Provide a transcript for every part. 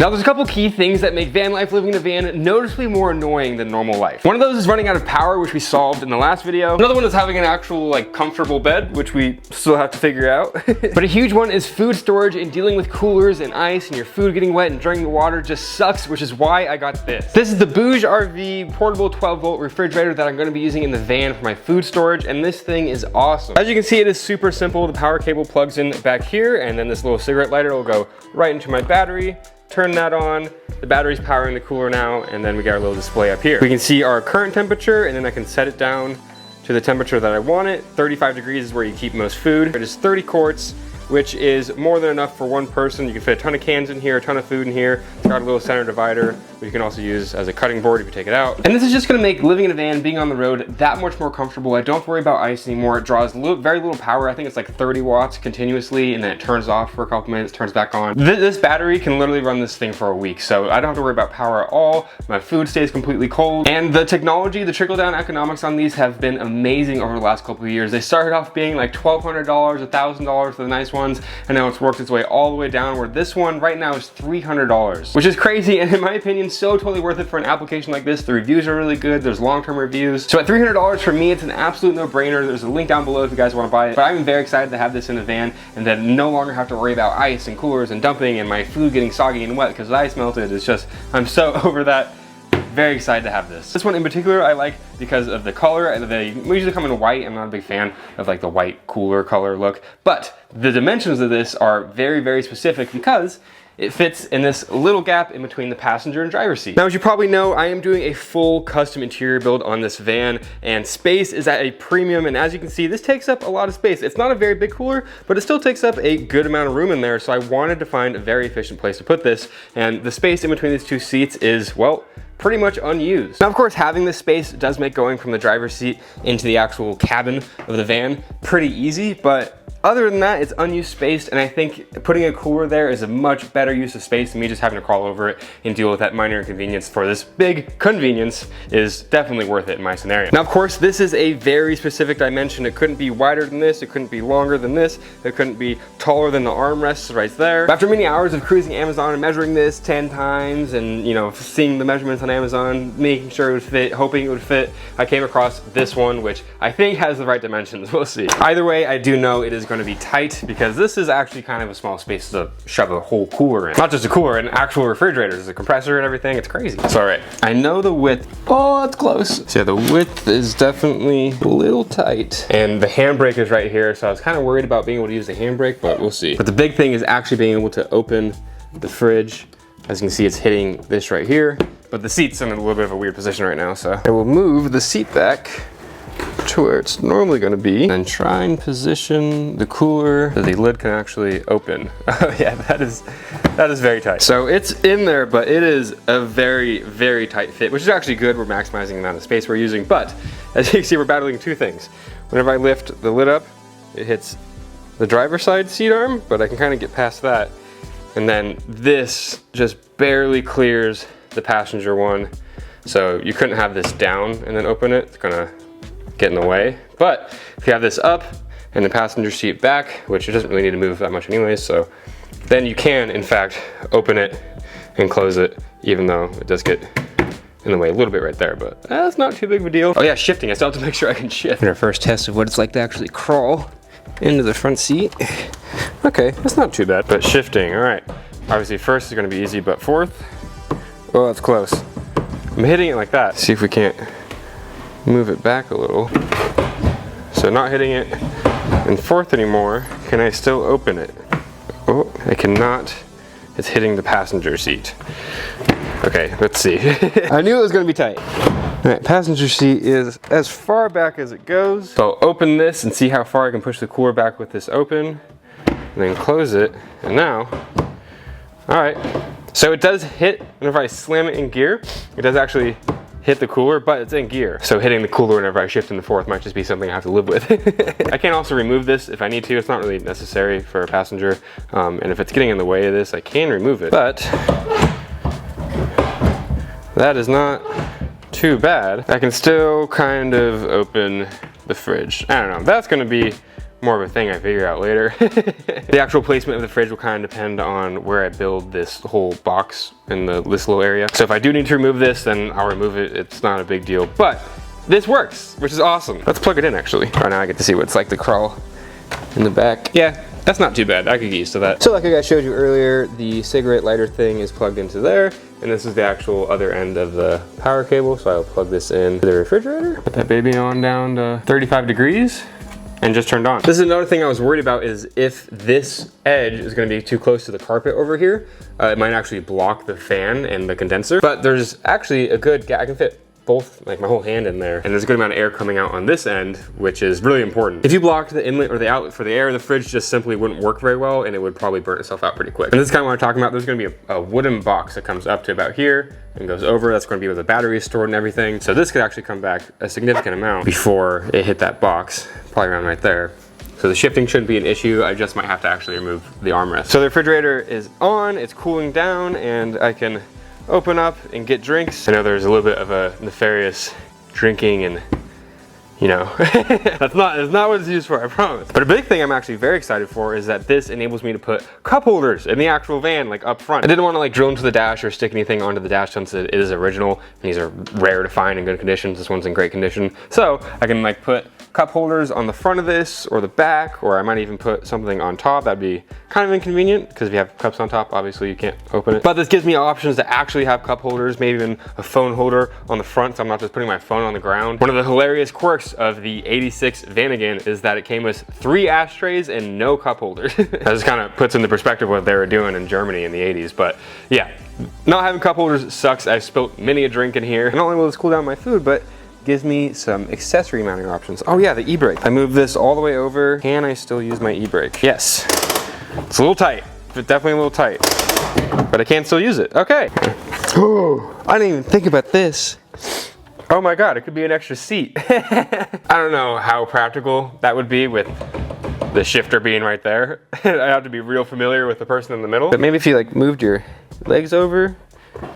Now there's a couple key things that make van life living in a van noticeably more annoying than normal life. One of those is running out of power, which we solved in the last video. Another one is having an actual like comfortable bed, which we still have to figure out. But a huge one is food storage and dealing with coolers and ice and your food getting wet and drinking the water just sucks, which is why I got this. This is the BougeRV portable 12-volt refrigerator that I'm going to be using in the van for my food storage, and this thing is awesome. As you can see, it is super simple. The power cable plugs in back here, and then this little cigarette lighter will go right into my battery. Turn that on, the battery's powering the cooler now, and then we got our little display up here. We can see our current temperature, and then I can set it down to the temperature that I want it. 35 degrees is where you keep most food. It is 30 quarts, which is more than enough for one person. You can fit a ton of cans in here, a ton of food in here. It's got a little center divider, which you can also use as a cutting board if you take it out. And this is just gonna make living in a van, being on the road, that much more comfortable. I don't have to worry about ice anymore. It draws very little power. I think it's like 30 watts continuously, and then it turns off for a couple minutes, turns back on. This battery can literally run this thing for a week, so I don't have to worry about power at all. My food stays completely cold. And the technology, the trickle-down economics on these have been amazing over the last couple of years. They started off being like $1,200, $1,000 for the nice ones, and now it's worked its way all the way down, where this one right now is $300, which is crazy, and in my opinion, so totally worth it for an application like this. The reviews are really good. There's long-term reviews. So at $300 for me, it's an absolute no-brainer. There's a link down below if you guys want to buy it. But I'm very excited to have this in the van and then no longer have to worry about ice and coolers and dumping and my food getting soggy and wet because the ice melted. It's just, I'm so over that. Very excited to have this. This one in particular I like because of the color. They usually come in white. I'm not a big fan of like the white cooler color look, but the dimensions of this are very, very specific because it fits in this little gap in between the passenger and driver's seat. Now, as you probably know, I am doing a full custom interior build on this van, and space is at a premium, and as you can see, this takes up a lot of space. It's not a very big cooler, but it still takes up a good amount of room in there, so I wanted to find a very efficient place to put this, and the space in between these two seats is, well, pretty much unused. Now, of course, having this space does make going from the driver's seat into the actual cabin of the van pretty easy, but other than that, it's unused space, and I think putting a cooler there is a much better use of space than me just having to crawl over it and deal with that minor inconvenience. For this big convenience is definitely worth it in my scenario. Now, of course, this is a very specific dimension. It couldn't be wider than this, it couldn't be longer than this, it couldn't be taller than the armrests right there. After many hours of cruising Amazon and measuring this 10 times and, you know, seeing the measurements on Amazon, making sure it would fit, hoping it would fit, I came across this one, which I think has the right dimensions. We'll see. Either way, I do know it is going to be tight because this is actually kind of a small space to shove a whole cooler in. Not just a cooler, an actual refrigerator. There's a compressor and everything. It's crazy. It's all right. I know the width. Oh, that's close. So yeah, the width is definitely a little tight. And the handbrake is right here. So I was kind of worried about being able to use the handbrake, but we'll see. But the big thing is actually being able to open the fridge. As you can see, it's hitting this right here, but the seat's in a little bit of a weird position right now. So I will move the seat back to where it's normally going to be and try and position the cooler so the lid can actually open. Oh yeah, that is very tight. So it's in there, but it is a very, very tight fit, which is actually good. We're maximizing the amount of space we're using, but as you can see, we're battling two things. Whenever I lift the lid up, it hits the driver's side seat arm, but I can kind of get past that. And then this just barely clears the passenger one. So you couldn't have this down and then open it. It's gonna get in the way. But if you have this up and the passenger seat back, which it doesn't really need to move that much anyways, so then you can in fact open it and close it, even though it does get in the way a little bit right there, but that's not too big of a deal. Oh yeah, shifting. I still have to make sure I can shift. In our first test of what it's like to actually crawl into the front seat. Okay, that's not too bad, but shifting, all right. Obviously first is gonna be easy, but fourth, oh, that's close. I'm hitting it like that. See if we can't move it back a little. So not hitting it in fourth anymore. Can I still open it? Oh, I cannot. It's hitting the passenger seat. Okay, let's see. I knew it was gonna be tight. All right, passenger seat is as far back as it goes. So I'll open this and see how far I can push the cooler back with this open, and then close it, and now, all right. So it does hit whenever I slam it in gear. It does actually hit the cooler, but it's in gear. So hitting the cooler whenever I shift into fourth might just be something I have to live with. I can also remove this if I need to. It's not really necessary for a passenger. And if it's getting in the way of this, I can remove it. But that is not too bad. I can still kind of open the fridge. I don't know, that's gonna be more of a thing I figure out later. The actual placement of the fridge will kind of depend on where I build this whole box in this little area. So if I do need to remove this, then I'll remove it. It's not a big deal, but this works, which is awesome. Let's plug it in actually. Right now I get to see what it's like to crawl in the back. Yeah, that's not too bad. I could get used to that. So like I guys showed you earlier, the cigarette lighter thing is plugged into there, and this is the actual other end of the power cable. So I'll plug this in to the refrigerator. Put that baby on down to 35 degrees and just turned on. This is another thing I was worried about, is if this edge is gonna be too close to the carpet over here, it might actually block the fan and the condenser. But there's actually a good gap. I can fit both, like my whole hand in there, and there's a good amount of air coming out on this end, which is really important. If you blocked the inlet or the outlet for the air, the fridge just simply wouldn't work very well, and it would probably burn itself out pretty quick. And this is kind of what I'm talking about. There's gonna be a wooden box that comes up to about here and goes over. That's gonna be where the battery is stored and everything. So this could actually come back a significant amount before it hit that box, probably around right there. So the shifting shouldn't be an issue. I just might have to actually remove the armrest. So the refrigerator is on, it's cooling down, and I can open up and get drinks. I know there's a little bit of a nefarious drinking and, you know, that's not what it's used for, I promise. But a big thing I'm actually very excited for is that this enables me to put cup holders in the actual van, like up front. I didn't want to like drill into the dash or stick anything onto the dash since it is original, and these are rare to find in good conditions. This one's in great condition. So I can like put cup holders on the front of this or the back, or I might even put something on top. That'd be kind of inconvenient because if you have cups on top, obviously you can't open it. But this gives me options to actually have cup holders, maybe even a phone holder on the front, so I'm not just putting my phone on the ground. One of the hilarious quirks of the 86 Vanagon is that it came with 3 ashtrays and no cup holders. That just kind of puts into perspective what they were doing in Germany in the 80s. But yeah, not having cup holders sucks. I've spilt many a drink in here. And not only will this cool down my food, but gives me some accessory mounting options. Oh yeah, the e-brake. I moved this all the way over. Can I still use my e-brake? Yes. It's a little tight, but definitely a little tight. But I can still use it. Okay. Oh, I didn't even think about this. Oh my God, it could be an extra seat. I don't know how practical that would be with the shifter being right there. I have to be real familiar with the person in the middle. But maybe if you like moved your legs over,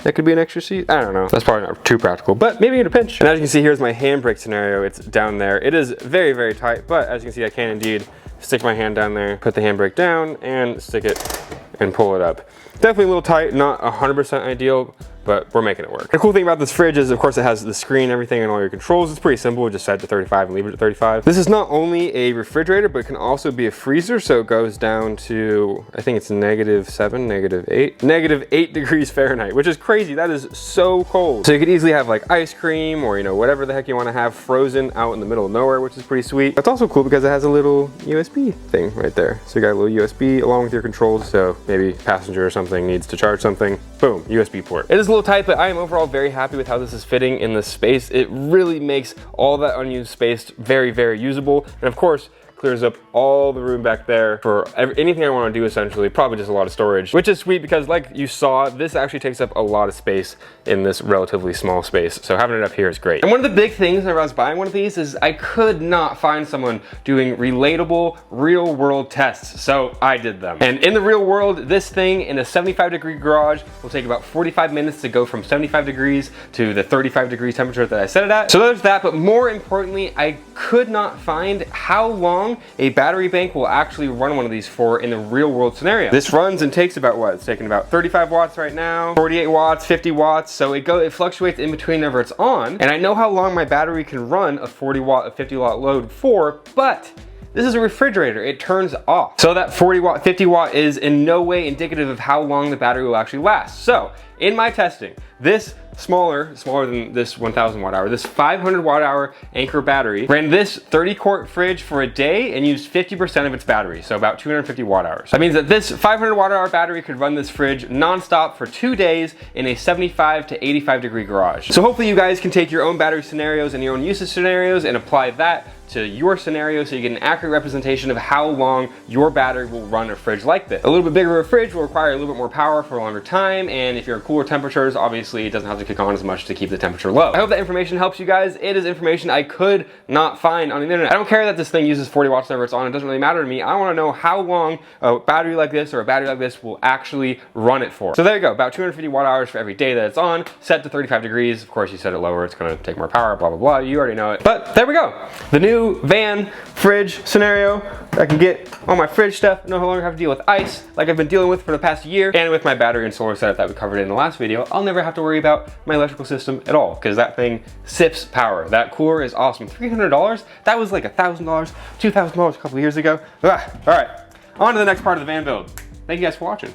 that could be an extra seat. I don't know. That's probably not too practical, but maybe in a pinch. And as you can see, here's my handbrake scenario. It's down there. It is very, very tight, but as you can see, I can indeed stick my hand down there, put the handbrake down, and stick it and pull it up. Definitely a little tight, not 100% ideal, but we're making it work. The cool thing about this fridge is, of course, it has the screen, everything, and all your controls. It's pretty simple. Just set it to 35 and leave it at 35. This is not only a refrigerator, but it can also be a freezer. So it goes down to, I think it's -7, -8, -8 degrees Fahrenheit, which is crazy. That is so cold. So you could easily have like ice cream or, you know, whatever the heck you want to have frozen out in the middle of nowhere, which is pretty sweet. It's also cool because it has a little USB thing right there. So you got a little USB along with your controls. So maybe passenger or something needs to charge something. Boom, USB port. It is a little tight, but I am overall very happy with how this is fitting in this space. It really makes all that unused space very, very usable. And of course, clears up all the room back there for anything I want to do, essentially. Probably just a lot of storage, which is sweet because like you saw, this actually takes up a lot of space in this relatively small space. So having it up here is great. And one of the big things when I was buying one of these is I could not find someone doing relatable real world tests. So I did them. And in the real world, this thing in a 75-degree garage will take about 45 minutes to go from 75 degrees to the 35-degree temperature that I set it at. So there's that, but more importantly, I could not find how long a battery bank will actually run one of these for in the real world scenario. This runs and takes about what? It's taking about 35 watts right now, 48 watts, 50 watts. So it fluctuates in between whenever it's on. And I know how long my battery can run a 40 watt, a 50 watt load for, but this is a refrigerator, it turns off. So that 40 watt, 50 watt is in no way indicative of how long the battery will actually last. So in my testing, this smaller than this 1000 watt hour, this 500 watt hour Anker battery ran this 30 quart fridge for a day and used 50% of its battery, so about 250 watt hours. That means that this 500 watt hour battery could run this fridge nonstop for 2 days in a 75 to 85 degree garage. So hopefully you guys can take your own battery scenarios and your own usage scenarios and apply that to your scenario so you get an accurate representation of how long your battery will run a fridge like this. A little bit bigger of a fridge will require a little bit more power for a longer time, and if you're in cooler temperatures, obviously it doesn't have to kick on as much to keep the temperature low. I hope that information helps you guys. It is information I could not find on the internet. I don't care that this thing uses 40 watts whenever it's on, it doesn't really matter to me. I wanna know how long a battery like this or a battery like this will actually run it for. So there you go, about 250 watt hours for every day that it's on, set to 35 degrees. Of course, you set it lower, it's gonna take more power, blah, blah, blah. You already know it. But there we go. The new new van fridge scenario. I can get all my fridge stuff, no longer have to deal with ice like I've been dealing with for the past year. And with my battery and solar setup that we covered in the last video, I'll never have to worry about my electrical system at all because that thing sips power. That cooler is awesome. $300? That was like $1,000, $2,000 a couple years ago. All right, on to the next part of the van build. Thank you guys for watching.